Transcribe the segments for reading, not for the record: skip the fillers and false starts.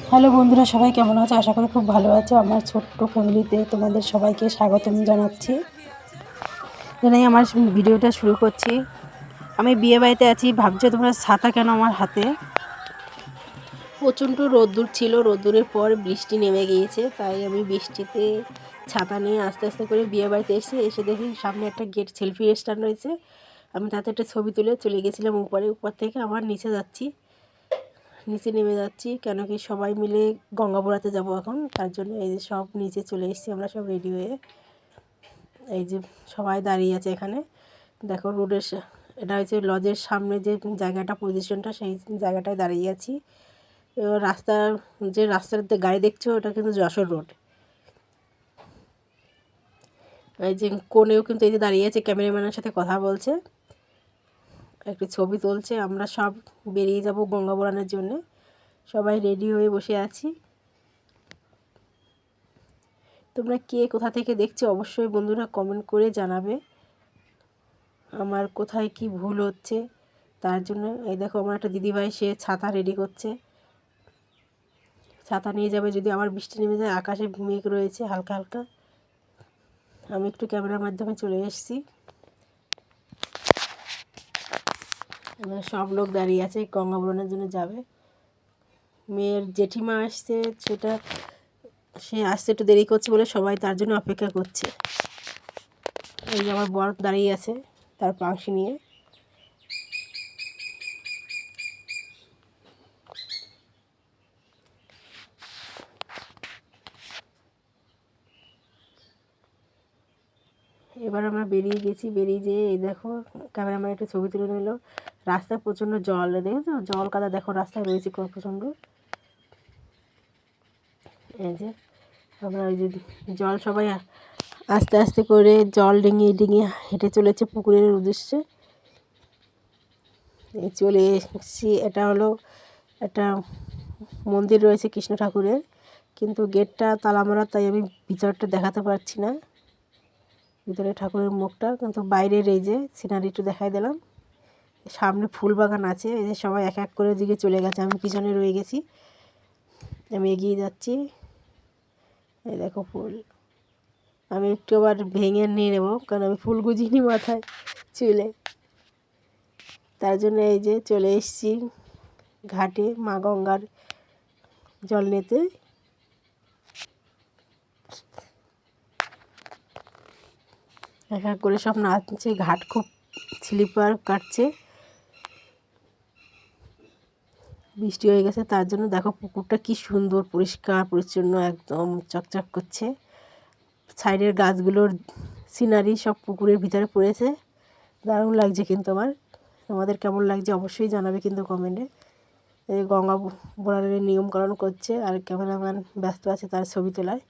Hello বন্ধুরা, সবাই কেমন আছো? আশা করি খুব ভালো আছো। আমার ছোট্ট ফ্যামিলিতে তোমাদের সবাইকে স্বাগতম জানাচ্ছি। জানাই আমার ভিডিওটা শুরু করছি। আমি বিয়ে বাড়িতে আছি, ভাবছো তোমরা ছাতা কেন আমার হাতে? প্রচণ্ড রোদ্দুর ছিল, রোদ্দুরের পর বৃষ্টি নেমে গিয়েছে, তাই আমি বৃষ্টিতে ছাতা নিয়ে আস্তে আস্তে করে বিয়ে বাড়িতে এসে দেখি সামনে একটা গেট সেলফি স্ট্যান্ড রয়েছে। আমি তাতে একটা ছবি তুলে চলে গেছিলাম উপর থেকে আবার নিচে নেমে যাচ্ছি, কেন কি সবাই মিলে গঙ্গাপুরাতে যাব এখন, তার জন্য এই যে সব নিচে চলে এসেছি আমরা সব রেডি হয়ে। এই যে সবাই দাঁড়িয়ে আছে এখানে, দেখো এটা হচ্ছে লজের সামনে যে জায়গাটা, পজিশনটা, সেই জায়গাটায় দাঁড়িয়ে আছি। এবার রাস্তার গাড়ি দেখছো, ওটা কিন্তু যশোর রোড। এই যে কোনেও কিন্তু এই যে দাঁড়িয়ে আছে, ক্যামেরাম্যানের সাথে কথা বলছে, একটি ছবি তুলছে। আমরা সব বেরিয়ে যাব গঙ্গাপুরানোর জন্য, সবাই রেডি হয়ে বসে আছি। তোমরা কে কোথা থেকে দেখছো অবশ্যই বন্ধুরা কমেন্ট করে জানাবে আমার কোথায় কি ভুল হচ্ছে। তার জন্য এই দেখো আমার একটা দিদিভাই, সে ছাতা রেডি করছে, ছাতা নিয়ে যাবে যদি আবার বৃষ্টি নেমে যায়। আকাশে মেঘ রয়েছে হালকা হালকা। আমি একটু ক্যামেরার মাধ্যমে চলে এসেছি। এবার সব লোক দাঁড়িয়ে আছে, গঙ্গাপুরানোর জন্য যাবে। মেয়ের জেঠিমা আসছে, সে আসতে একটু দেরি করছে বলে সবাই তার জন্য অপেক্ষা করছে। এই যে আমার বর দাঁড়িয়ে আছে তার পাংশি নিয়ে। এবার আমরা বেরিয়ে গেছি, বেরিয়ে যেয়ে এই দেখো ক্যামেরাম্যান একটা ছবি তুলে নিল। রাস্তায় প্রচণ্ড জল, দেখেছো জল কাদা দেখো রাস্তায় রয়েছে প্রচণ্ড। এই যে আমরা ওই যে জল, সবাই আস্তে আস্তে করে জল ডিঙিয়ে ডিঙিয়ে হেঁটে চলেছে পুকুরের উদ্দেশ্যে। এই চলে এসেছি। এটা হলো একটা মন্দির রয়েছে কৃষ্ণ ঠাকুরের, কিন্তু গেটটা তালা মারা, তাই আমি ভিতরটা দেখাতে পারছি না, ভিতরে ঠাকুরের মুখটা। কিন্তু বাইরের এই যে সিনারি একটু দেখাই দিলাম। সামনে ফুল বাগান আছে, এই যে সবাই এক এক করে দিকে চলে গেছে, আমি পিছনে রয়ে গেছি। আমি এগিয়ে যাচ্ছি। এই দেখো ফুল, আমি একটু আবার ভেঙে নিয়ে নেবো, কারণ আমি ফুল গুজিনি মাথায় চুলে। তার জন্য এই যে চলে এসেছি ঘাটে মা গঙ্গার জল নিতে। এক এক করে সব নাচছে, ঘাট খুব স্লিপার কাটছে, বৃষ্টি হয়ে গেছে তার জন্য। দেখো পুকুরটা কি সুন্দর পরিষ্কার পরিচ্ছন্ন, একদম চকচক করছে। সাইডের গাছগুলোর সিনারি সব পুকুরের ভিতরে পড়েছে, দারুণ লাগছে। কিন্তু তোমাদের কেমন লাগছে অবশ্যই জানাবে কিন্তু কমেন্টে। এই গঙ্গা বোরানের নিয়মকরণ করছে, আর ক্যামেরাম্যান ব্যস্ত আছে তার ছবি তোলায়।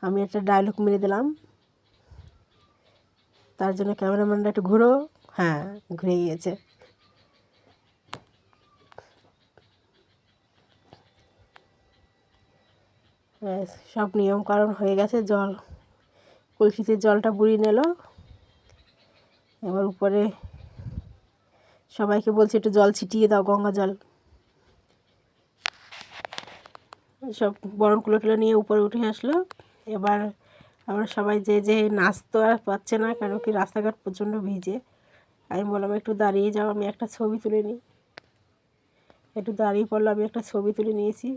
আমি একটা ডায়লগ মেরে দিলাম, তার জন্য ক্যামেরাম্যানটা একটু ঘুরো। হ্যাঁ, ঘুরে গিয়েছে। সব নিয়মকানুন হয়ে গেছে, কলসিতে জলটা বুড়িয়ে নিল। এবার উপরে সবাইকে বলছে একটু জল ছিটিয়ে দাও, গঙ্গা জল। সব বরণ কুলোটুলো নিয়ে উপরে উঠে আসলো। এবার আমরা সবাই যে নাচতে আর পারছে না, কেন কি রাস্তাঘাট প্রচণ্ড ভিজে। আমি বললাম একটু দাঁড়িয়ে যাও, আমি একটা ছবি তুলে নিই। একটু দাঁড়িয়ে পড়লো, আমি একটা ছবি তুলে নিয়েছি।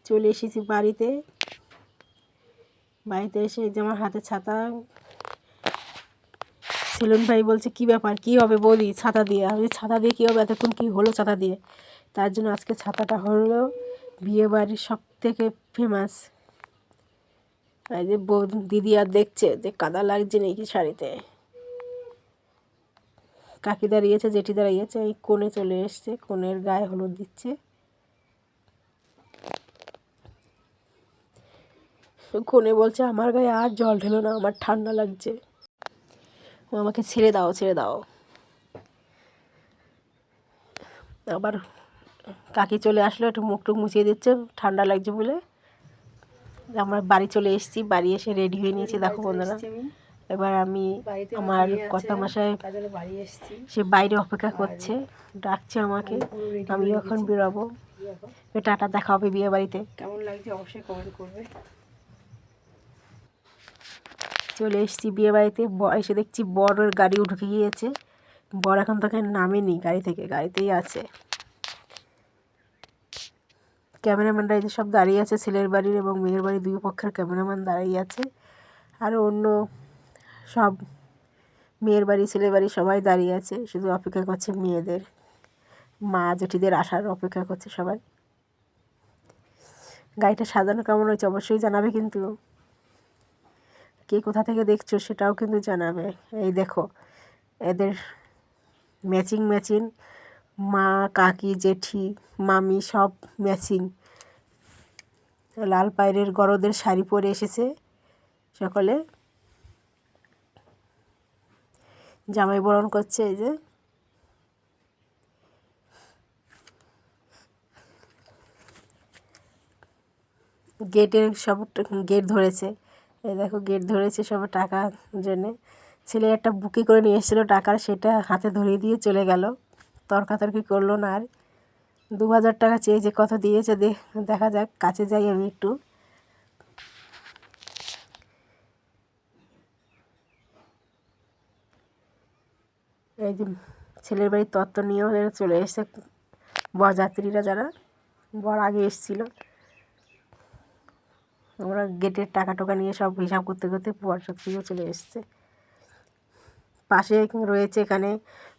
চলে এসেছি বাড়িতে এসে যে আমার হাতে ছাতা। সেলুন ভাই বলছে কী ব্যাপার, কী হবে বৌদি ছাতা দিয়ে? আমি ছাতা দিয়ে কী হবে, এতক্ষণ কী হলো ছাতা দিয়ে? তার জন্য আজকে ছাতাটা হলো বিয়েবাড়ির সব থেকে ফেমাস। এই যে দিদি আর দেখছে যে কাদা লাগছে নাকি শাড়িতে। কাকি দাঁড়িয়েছে, জেঠি দাঁড়িয়েছে, এই কোণে চলে এসছে, কোণের গায়ে হলুদ দিচ্ছে। কোণে বলছে আমার গায়ে আর জল ঢেলো না, আমার ঠান্ডা লাগছে, আমাকে ছেড়ে দাও ছেড়ে দাও। আবার কাকি চলে আসলো, একটু মুখ টুক মুছিয়ে দিচ্ছে, ঠান্ডা লাগছে বলে। আমার বাড়ি চলে এসেছি, বাড়ি এসে রেডি হয়ে নিয়েছি দেখো বন্ধুরা। এবার আমি আমার কর্তামশাই সে বাইরে অপেক্ষা করছে, ডাকছে আমাকে, আমি এখন বেরোবো। টাটা, দেখা হবে বিয়ে বাড়িতে। কেমন লাগছে অবশ্যই কমেন্ট করবে। চলে এসেছি বিয়ে বাড়িতে, এসে দেখছি বরের গাড়িও ঢুকে গিয়েছে। বর এখন তোকে নামেনি গাড়ি থেকে, গাড়িতেই আছে। ক্যামেরাম্যানরা এই যে সব দাঁড়িয়ে আছে, ছেলের বাড়ির এবং মেয়ের বাড়ির দুই পক্ষের ক্যামেরাম্যান দাঁড়িয়ে আছে। আর অন্য সব মেয়ের বাড়ি ছেলের বাড়ি সবাই দাঁড়িয়ে আছে, শুধু অপেক্ষা করছে মেয়েদের, মা জেঠিদের আসার অপেক্ষা করছে সবাই। গাড়িটা সাজানো কেমন হয়েছে অবশ্যই জানাবে, কিন্তু কে কোথা থেকে দেখছো সেটাও কিন্তু জানাবে। এই দেখো এদের ম্যাচিং ম্যাচিং, মা কাকি জেঠি মামি সব ম্যাচিং। লাল পায়রের গরদের শাড়ি পরে এসেছে সকলে, জামাই বরণ করছে। এই যে গেটের সব গেট ধরেছে, এই দেখো গেট ধরেছে সব টাকার জন্যে। ছেলে একটা বুকে করে নিয়ে এসেছিলো টাকার, সেটা হাতে ধরিয়ে দিয়ে চলে গেল, তর্কাতর্কি করলো না আর। 2000 টাকা চেয়েছে, কত দিয়েছে দেখা যাক, কাছে যাই আমি একটু। এই যে ছেলের বাড়ির তত্ত্ব নিয়েও চলে এসছে বরযাত্রীরা, যারা বর আগে এসেছিল। আমরা গেটের টাকা টোকা নিয়ে সব হিসাব করতে করতে বরযাত্রীও চলে এসছে। পাশে রয়েছে এখানে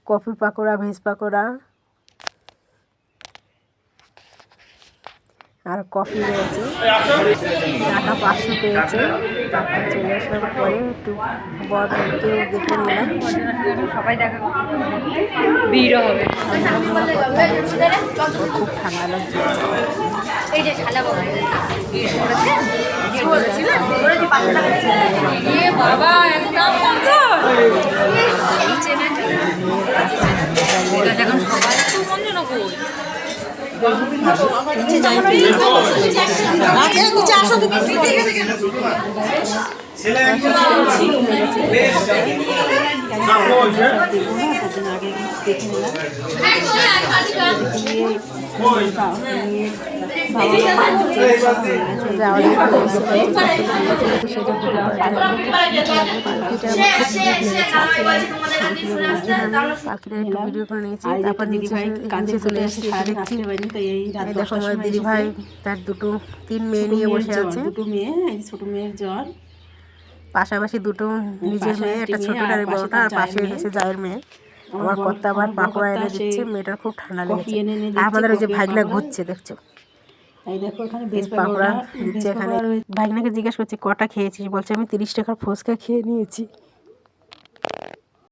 কফি পাকোড়া, ভেজ পাকোড়া আর কফি রয়েছে। টাকা 500 পেয়েছে। টাকা চলে আসার পরে একটু বরকে দেখে নিলাম, সবাই দেখা ভিড়ও হবে। খুব ঠান্ডা লাগছে। বাবা একদম এখন সবাই খুব মন্দ নকল। ভিডিও করে নিয়েছি, তারপর নিচে চলে এসেছি। দেখো আমার দিদি ভাই তার 3 মেয়ে নিয়ে বসে আছে। 2 মেয়ে, এই ছোট মেয়ের জ্বর, পাশাপাশি 2 নিজের মেয়ে, একটা ছোটটা আর বড়টা, আর পাশে এসে জায়ের মেয়ে। আমার কর্তা আবার পাকোড়া এনে দিচ্ছে, মেয়েটার খুব ঠান্ডা লেগেছে। আর আমাদের ওই যে ভাগনা ঘুরছে দেখছো, এই দেখো এখানে পাকোড়া দিচ্ছে এখানে। ভাগনাকে জিজ্ঞেস করছি কটা খেয়েছিস, বলছে আমি 30 টাকার ফুচকা খেয়ে নিয়েছি।